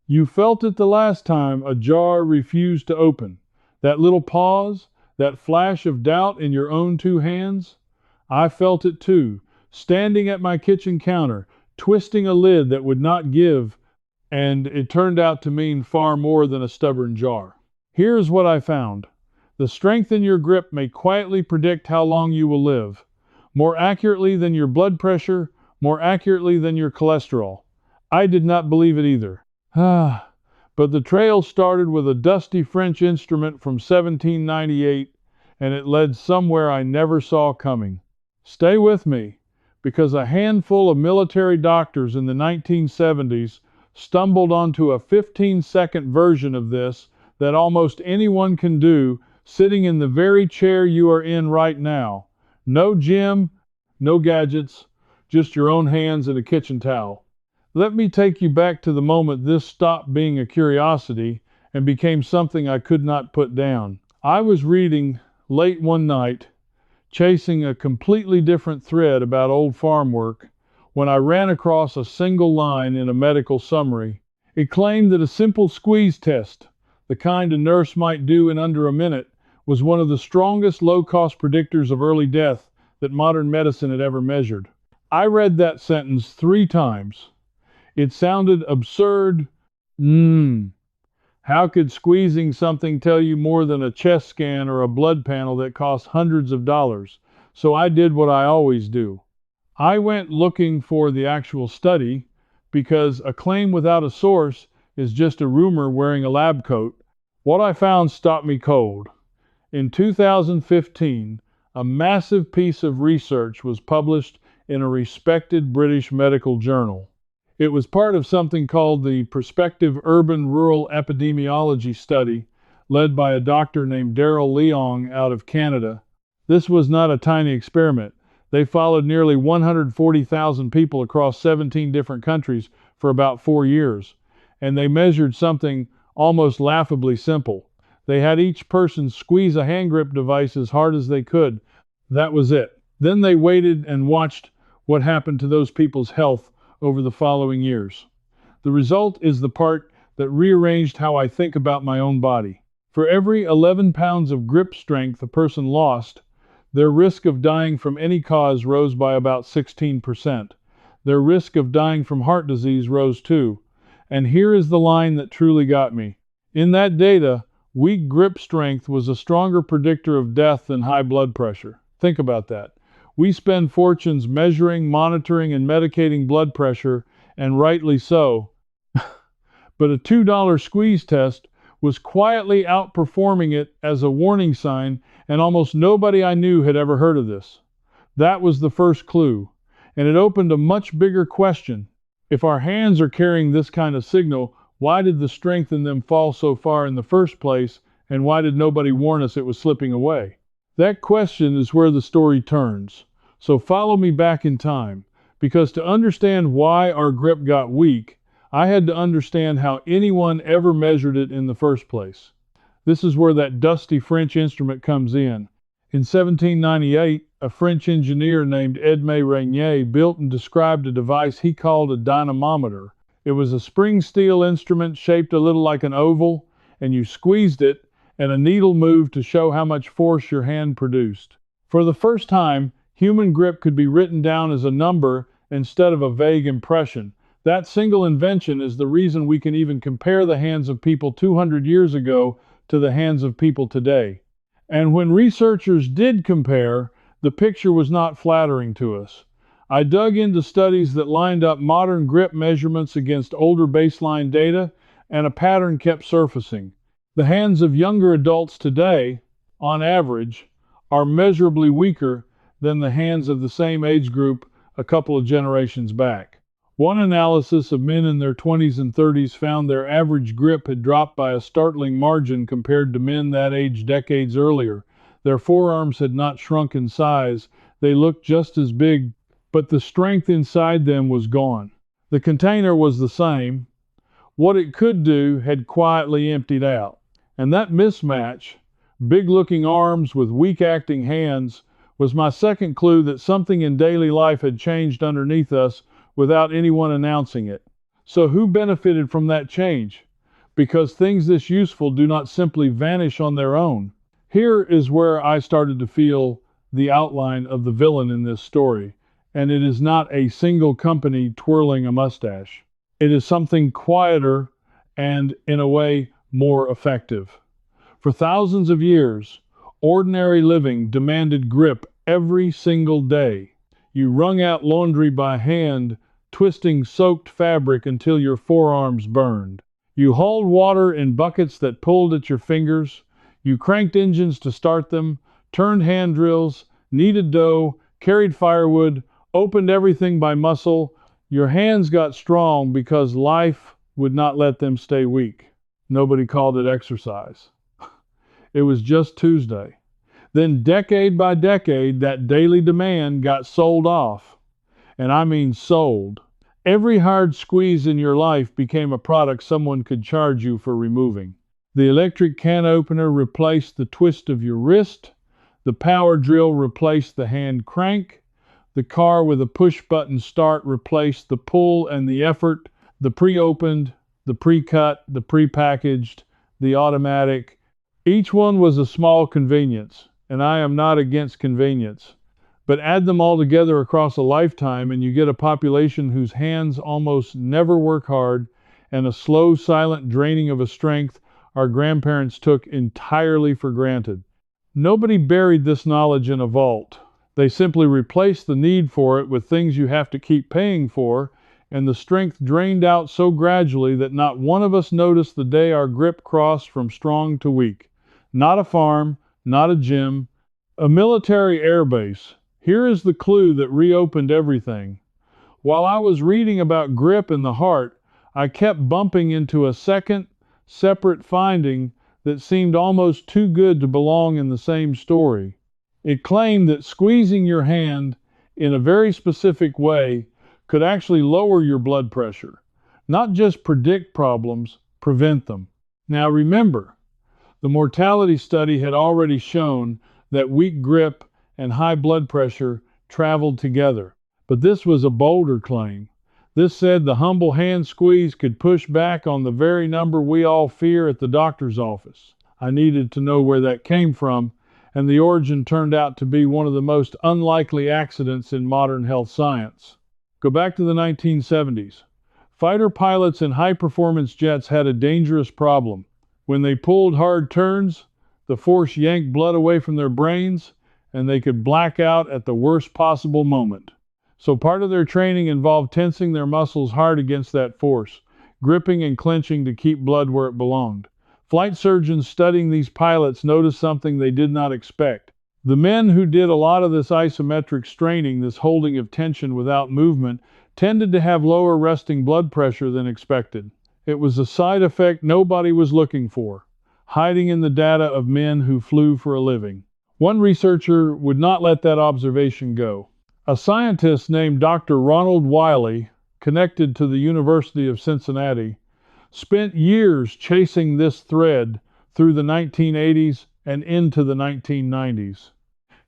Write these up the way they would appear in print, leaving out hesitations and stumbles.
You felt it the last time a jar refused to open. That little pause, that flash of doubt in your own two hands. I felt it too, standing at my kitchen counter, twisting a lid that would not give, and it turned out to mean far more than a stubborn jar. Here's what I found. The strength in your grip may quietly predict how long you will live, more accurately than your blood pressure, more accurately than your cholesterol. I did not believe it either. But the trail started with a dusty French instrument from 1798, and it led somewhere I never saw coming. Stay with me, because a handful of military doctors in the 1970s stumbled onto a 15-second version of this that almost anyone can do sitting in the very chair you are in right now. No gym, no gadgets, just your own hands and a kitchen towel. Let me take you back to the moment this stopped being a curiosity and became something I could not put down. I was reading late one night, chasing a completely different thread about old farm work, when I ran across a single line in a medical summary. It claimed that a simple squeeze test, the kind a nurse might do in under a minute, was one of the strongest low-cost predictors of early death that modern medicine had ever measured. I read that sentence 3 times. It sounded absurd. How could squeezing something tell you more than a chest scan or a blood panel that costs hundreds of dollars? So I did what I always do. I went looking for the actual study, because a claim without a source is just a rumor wearing a lab coat. What I found stopped me cold. In 2015, a massive piece of research was published in a respected British medical journal. It was part of something called the Prospective Urban-Rural Epidemiology Study, led by a doctor named Darrell Leong out of Canada. This was not a tiny experiment. They followed nearly 140,000 people across 17 different countries for about 4 years, and they measured something almost laughably simple. They had each person squeeze a hand grip device as hard as they could. That was it. Then they waited and watched what happened to those people's health over the following years. The result is the part that rearranged how I think about my own body. For every 11 pounds of grip strength a person lost, their risk of dying from any cause rose by about 16%. Their risk of dying from heart disease rose too. And here is the line that truly got me. In that data, weak grip strength was a stronger predictor of death than high blood pressure. Think about that. We spend fortunes measuring, monitoring, and medicating blood pressure, and rightly so. But a $2 squeeze test was quietly outperforming it as a warning sign, and almost nobody I knew had ever heard of this. That was the first clue, and it opened a much bigger question. If our hands are carrying this kind of signal, why did the strength in them fall so far in the first place, and why did nobody warn us it was slipping away? That question is where the story turns. So follow me back in time, because to understand why our grip got weak, I had to understand how anyone ever measured it in the first place. This is where that dusty French instrument comes in. In 1798, a French engineer named Edmé Régnier built and described a device he called a dynamometer. It was a spring steel instrument shaped a little like an oval, and you squeezed it, and a needle moved to show how much force your hand produced. For the first time, human grip could be written down as a number instead of a vague impression. That single invention is the reason we can even compare the hands of people 200 years ago to the hands of people today. And when researchers did compare, the picture was not flattering to us. I dug into studies that lined up modern grip measurements against older baseline data, and a pattern kept surfacing. The hands of younger adults today, on average, are measurably weaker than the hands of the same age group a couple of generations back. One analysis of men in their 20s and 30s found their average grip had dropped by a startling margin compared to men that age decades earlier. Their forearms had not shrunk in size. They looked just as big, but the strength inside them was gone. The container was the same. What it could do had quietly emptied out. And that mismatch, big-looking arms with weak-acting hands, was my second clue that something in daily life had changed underneath us without anyone announcing it. So who benefited from that change? Because things this useful do not simply vanish on their own. Here is where I started to feel the outline of the villain in this story, and it is not a single company twirling a mustache. It is something quieter and, in a way, more effective. For thousands of years, ordinary living demanded grip every single day. You wrung out laundry by hand, twisting soaked fabric until your forearms burned. You hauled water in buckets that pulled at your fingers. You cranked engines to start them, turned hand drills, kneaded dough, carried firewood, opened everything by muscle. Your hands got strong because life would not let them stay weak. Nobody called it exercise. It was just Tuesday. Then, decade by decade, that daily demand got sold off. And I mean sold. Every hard squeeze in your life became a product someone could charge you for removing. The electric can opener replaced the twist of your wrist. The power drill replaced the hand crank. The car with a push-button start replaced the pull and the effort. The pre-opened, the pre-cut, the pre-packaged, the automatic. Each one was a small convenience, and I am not against convenience. But add them all together across a lifetime and you get a population whose hands almost never work hard and a slow, silent draining of a strength our grandparents took entirely for granted. Nobody buried this knowledge in a vault. They simply replaced the need for it with things you have to keep paying for, and the strength drained out so gradually that not one of us noticed the day our grip crossed from strong to weak. Not a farm, not a gym, a military airbase. Here is the clue that reopened everything. While I was reading about grip in the heart, I kept bumping into a second, separate finding that seemed almost too good to belong in the same story. It claimed that squeezing your hand in a very specific way could actually lower your blood pressure, not just predict problems, prevent them. Now remember, the mortality study had already shown that weak grip and high blood pressure traveled together. But this was a bolder claim. This said the humble hand squeeze could push back on the very number we all fear at the doctor's office. I needed to know where that came from, and the origin turned out to be one of the most unlikely accidents in modern health science. Go back to the 1970s. Fighter pilots in high-performance jets had a dangerous problem. When they pulled hard turns, the force yanked blood away from their brains, and they could black out at the worst possible moment. So part of their training involved tensing their muscles hard against that force, gripping and clenching to keep blood where it belonged. Flight surgeons studying these pilots noticed something they did not expect. The men who did a lot of this isometric straining, this holding of tension without movement, tended to have lower resting blood pressure than expected. It was a side effect nobody was looking for, hiding in the data of men who flew for a living. One researcher would not let that observation go. A scientist named Dr. Ronald Wiley, connected to the University of Cincinnati, spent years chasing this thread through the 1980s and into the 1990s.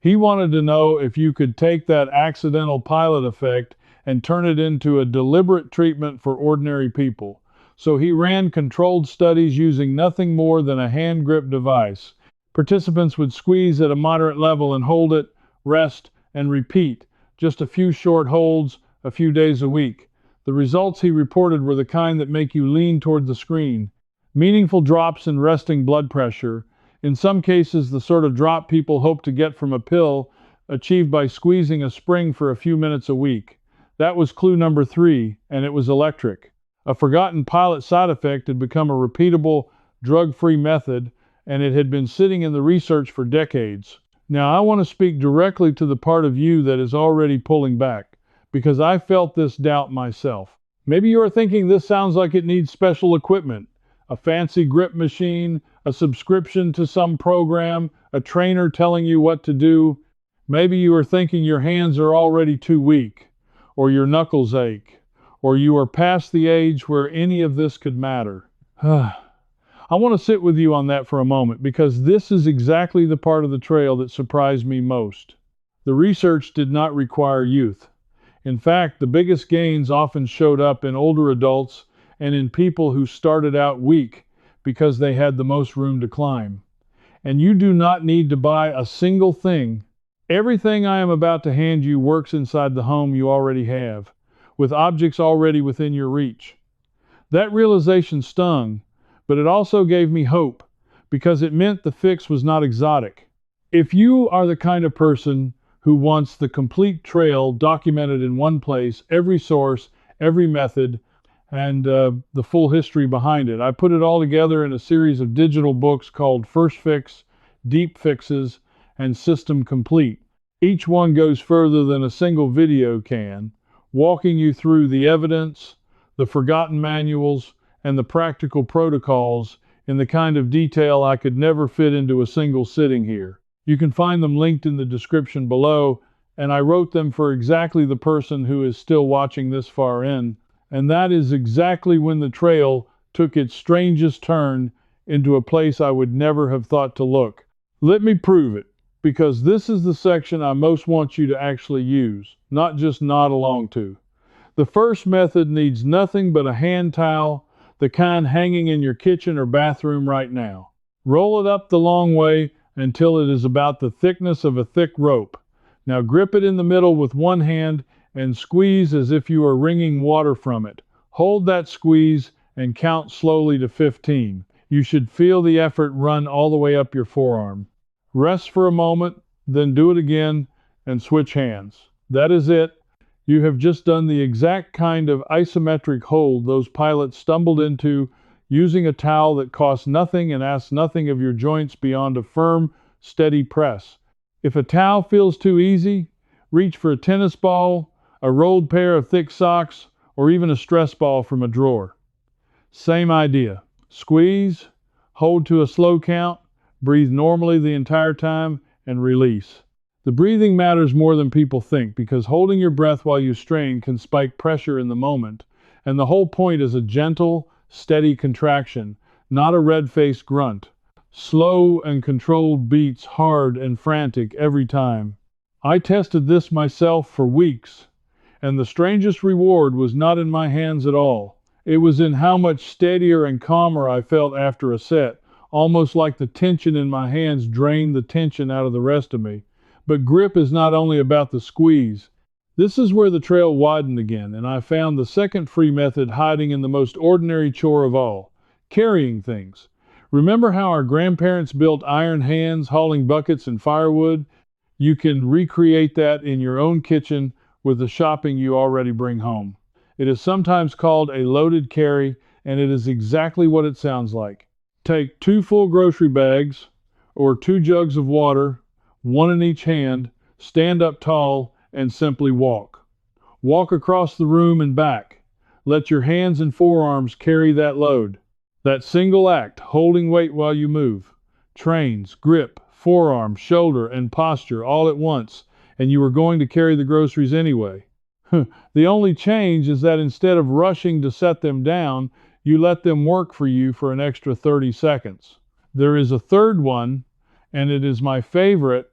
He wanted to know if you could take that accidental pilot effect and turn it into a deliberate treatment for ordinary people. So he ran controlled studies using nothing more than a hand grip device. Participants would squeeze at a moderate level and hold it, rest, and repeat. Just a few short holds, a few days a week. The results he reported were the kind that make you lean toward the screen. Meaningful drops in resting blood pressure, in some cases the sort of drop people hope to get from a pill, achieved by squeezing a spring for a few minutes a week. That was clue number 3, and it was electric. A forgotten pilot side effect had become a repeatable, drug-free method, and it had been sitting in the research for decades. Now, I want to speak directly to the part of you that is already pulling back, because I felt this doubt myself. Maybe you are thinking this sounds like it needs special equipment, a fancy grip machine, a subscription to some program, a trainer telling you what to do. Maybe you are thinking your hands are already too weak, or your knuckles ache, or you are past the age where any of this could matter. I want to sit with you on that for a moment, because this is exactly the part of the trail that surprised me most. The research did not require youth. In fact, the biggest gains often showed up in older adults and in people who started out weak because they had the most room to climb. And you do not need to buy a single thing. Everything I am about to hand you works inside the home you already have, with objects already within your reach. That realization stung, but it also gave me hope, because it meant the fix was not exotic. If you are the kind of person who wants the complete trail documented in one place, every source, every method, and the full history behind it, I put it all together in a series of digital books called First Fix, Deep Fixes, and System Complete. Each one goes further than a single video can, walking you through the evidence, the forgotten manuals, and the practical protocols in the kind of detail I could never fit into a single sitting here. You can find them linked in the description below, and I wrote them for exactly the person who is still watching this far in, and that is exactly when the trail took its strangest turn into a place I would never have thought to look. Let me prove it, because this is the section I most want you to actually use, not just nod along to. The first method needs nothing but a hand towel, the kind hanging in your kitchen or bathroom right now. Roll it up the long way until it is about the thickness of a thick rope. Now grip it in the middle with one hand and squeeze as if you are wringing water from it. Hold that squeeze and count slowly to 15. You should feel the effort run all the way up your forearm. Rest for a moment, then do it again and switch hands. That is it. You have just done the exact kind of isometric hold those pilots stumbled into, using a towel that costs nothing and asks nothing of your joints beyond a firm, steady press. If a towel feels too easy, reach for a tennis ball, a rolled pair of thick socks, or even a stress ball from a drawer. Same idea. Squeeze, hold to a slow count, breathe normally the entire time, and release. The breathing matters more than people think, because holding your breath while you strain can spike pressure in the moment, and the whole point is a gentle, steady contraction, not a red-faced grunt. Slow and controlled beats, hard and frantic every time. I tested this myself for weeks, and the strangest reward was not in my hands at all. It was in how much steadier and calmer I felt after a set, almost like the tension in my hands drained the tension out of the rest of me. But grip is not only about the squeeze. This is where the trail widened again, and I found the second free method hiding in the most ordinary chore of all, carrying things. Remember how our grandparents built iron hands hauling buckets and firewood? You can recreate that in your own kitchen with the shopping you already bring home. It is sometimes called a loaded carry, and it is exactly what it sounds like. Take 2 full grocery bags or 2 jugs of water, one in each hand, stand up tall, and simply walk. Walk across the room and back. Let your hands and forearms carry that load. That single act, holding weight while you move, trains grip, forearm, shoulder, and posture all at once, and you are going to carry the groceries anyway. The only change is that instead of rushing to set them down, you let them work for you for an extra 30 seconds. There is a third one, and it is my favorite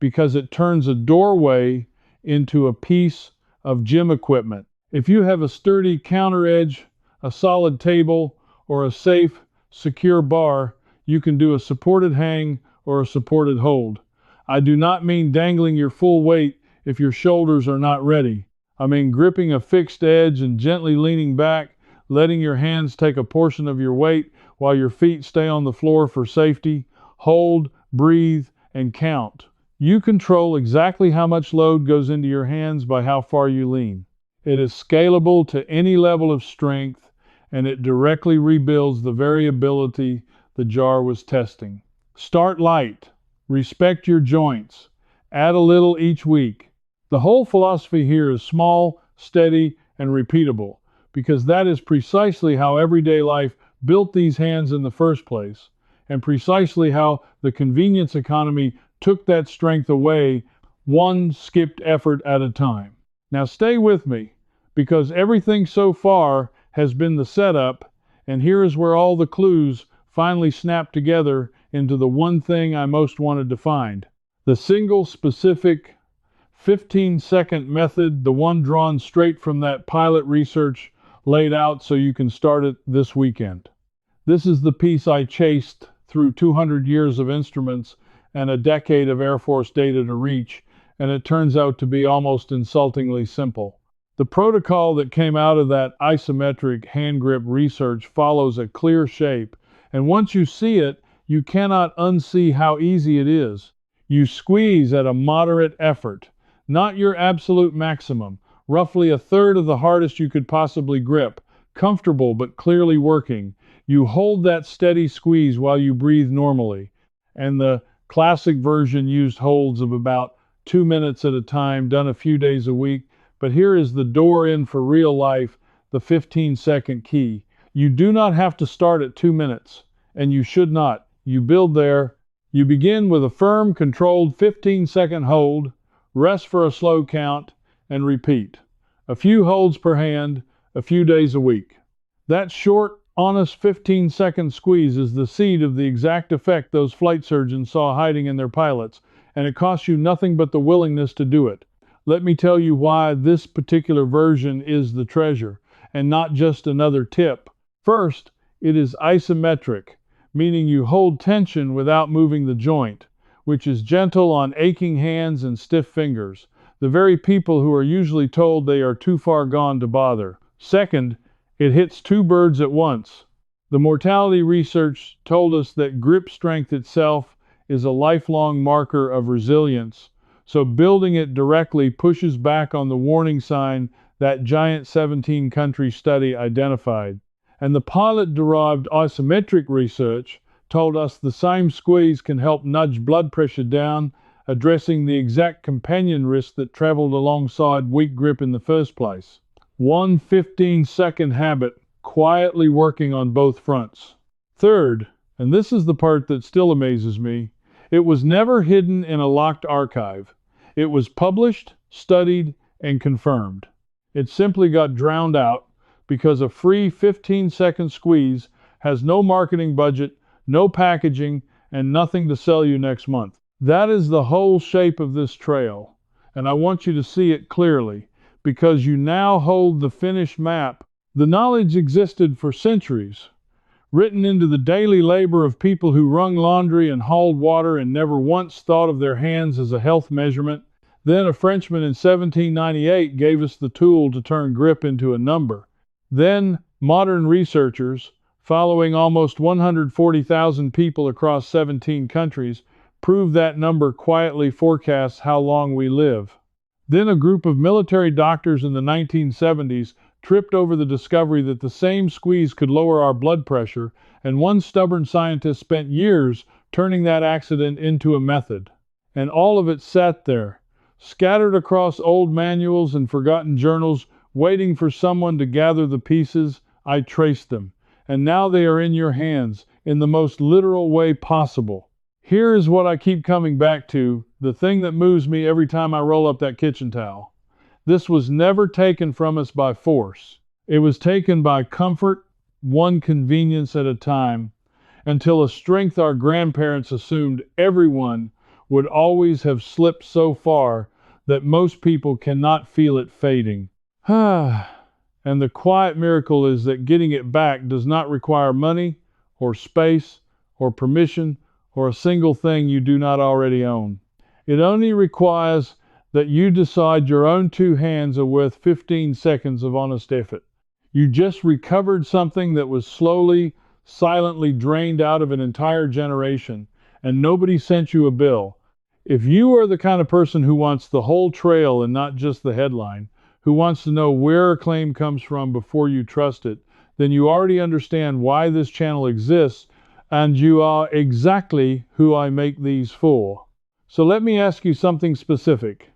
because it turns a doorway into a piece of gym equipment. If you have a sturdy counter edge, a solid table, or a safe, secure bar, you can do a supported hang or a supported hold. I do not mean dangling your full weight if your shoulders are not ready. I mean gripping a fixed edge and gently leaning back, letting your hands take a portion of your weight while your feet stay on the floor for safety. Hold, breathe, and count. You control exactly how much load goes into your hands by how far you lean. It is scalable to any level of strength, and it directly rebuilds the variability the jar was testing. Start light. Respect your joints. Add a little each week. The whole philosophy here is small, steady, and repeatable, because that is precisely how everyday life built these hands in the first place, and precisely how the convenience economy took that strength away, one skipped effort at a time. Now stay with me, because everything so far has been the setup, and here is where all the clues finally snap together into the one thing I most wanted to find. The single specific 15-second method, the one drawn straight from that pilot research laid out so you can start it this weekend. This is the piece I chased through 200 years of instruments and a decade of Air Force data to reach, and it turns out to be almost insultingly simple. The protocol that came out of that isometric hand grip research follows a clear shape, and once you see it, you cannot unsee how easy it is. You squeeze at a moderate effort, not your absolute maximum, roughly a third of the hardest you could possibly grip, comfortable but clearly working. You hold that steady squeeze while you breathe normally, and the classic version used holds of about 2 minutes at a time, done a few days a week. But here is the door in for real life, the 15-second key. You do not have to start at 2 minutes, and you should not. You build there. You begin with a firm, controlled 15-second hold, rest for a slow count, and repeat. A few holds per hand, a few days a week. That short, honest 15-second squeeze is the seed of the exact effect those flight surgeons saw hiding in their pilots, and it costs you nothing but the willingness to do it. Let me tell you why this particular version is the treasure, and not just another tip. First, it is isometric, meaning you hold tension without moving the joint, which is gentle on aching hands and stiff fingers, the very people who are usually told they are too far gone to bother. Second, it hits two birds at once. The mortality research told us that grip strength itself is a lifelong marker of resilience, so building it directly pushes back on the warning sign that giant 17-country study identified. And the pilot-derived isometric research told us the same squeeze can help nudge blood pressure down, addressing the exact companion risk that traveled alongside weak grip in the first place. One 15-second habit, quietly working on both fronts. Third, and this is the part that still amazes me, it was never hidden in a locked archive. It was published, studied, and confirmed. It simply got drowned out because a free 15-second squeeze has no marketing budget, no packaging, and nothing to sell you next month. That is the whole shape of this trail, and I want you to see it clearly, because you now hold the finished map. The knowledge existed for centuries, written into the daily labor of people who wrung laundry and hauled water and never once thought of their hands as a health measurement. Then a Frenchman in 1798 gave us the tool to turn grip into a number. Then modern researchers, following almost 140,000 people across 17 countries, proved that number quietly forecasts how long we live. Then a group of military doctors in the 1970s tripped over the discovery that the same squeeze could lower our blood pressure, and one stubborn scientist spent years turning that accident into a method. And all of it sat there, scattered across old manuals and forgotten journals, waiting for someone to gather the pieces. I traced them, and now they are in your hands, in the most literal way possible. Here is what I keep coming back to, the thing that moves me every time I roll up that kitchen towel. This was never taken from us by force. It was taken by comfort, one convenience at a time, until a strength our grandparents assumed everyone would always have slipped so far that most people cannot feel it fading. And the quiet miracle is that getting it back does not require money, or space, or permission, or a single thing you do not already own. It only requires that you decide your own two hands are worth 15 seconds of honest effort. You just recovered something that was slowly, silently drained out of an entire generation, and nobody sent you a bill. If you are the kind of person who wants the whole trail and not just the headline, who wants to know where a claim comes from before you trust it, then you already understand why this channel exists, and you are exactly who I make these for. So let me ask you something specific,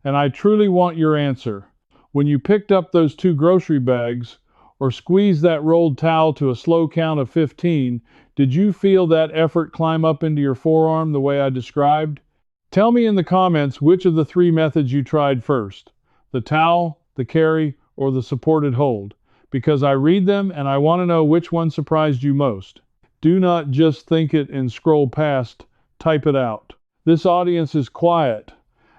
and I truly want your answer. When you picked up those 2 grocery bags, or squeezed that rolled towel to a slow count of 15, did you feel that effort climb up into your forearm the way I described? Tell me in the comments which of the 3 methods you tried first, the towel, the carry, or the supported hold, because I read them and I want to know which one surprised you most. Do not just think it and scroll past, type it out. This audience is quiet,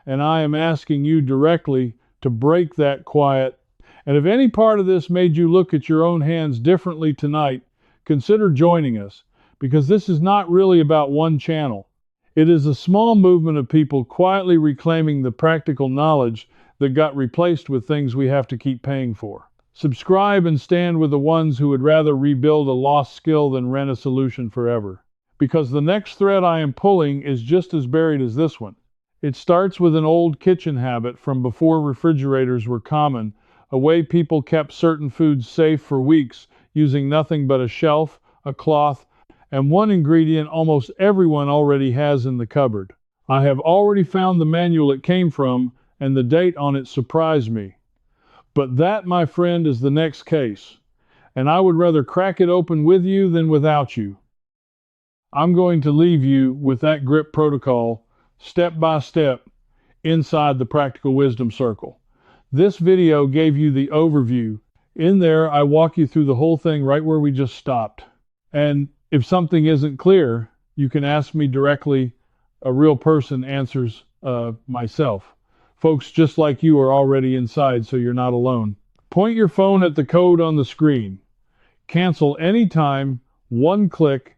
and I am asking you directly to break that quiet. And I truly want your answer. And if any part of this made you look at your own hands differently tonight, consider joining us, because this is not really about one channel. It is a small movement of people quietly reclaiming the practical knowledge that got replaced with things we have to keep paying for. Subscribe and stand with the ones who would rather rebuild a lost skill than rent a solution forever. Because the next thread I am pulling is just as buried as this one. It starts with an old kitchen habit from before refrigerators were common, a way people kept certain foods safe for weeks using nothing but a shelf, a cloth, and one ingredient almost everyone already has in the cupboard. I have already found the manual it came from, and the date on it surprised me. But that, my friend, is the next case, and I would rather crack it open with you than without you. I'm going to leave you with that grip protocol, step by step, inside the Practical Wisdom Circle. This video gave you the overview. In there, I walk you through the whole thing right where we just stopped. And if something isn't clear, you can ask me directly. A real person answers myself. Folks just like you are already inside, so you're not alone. Point your phone at the code on the screen. Cancel anytime, one click,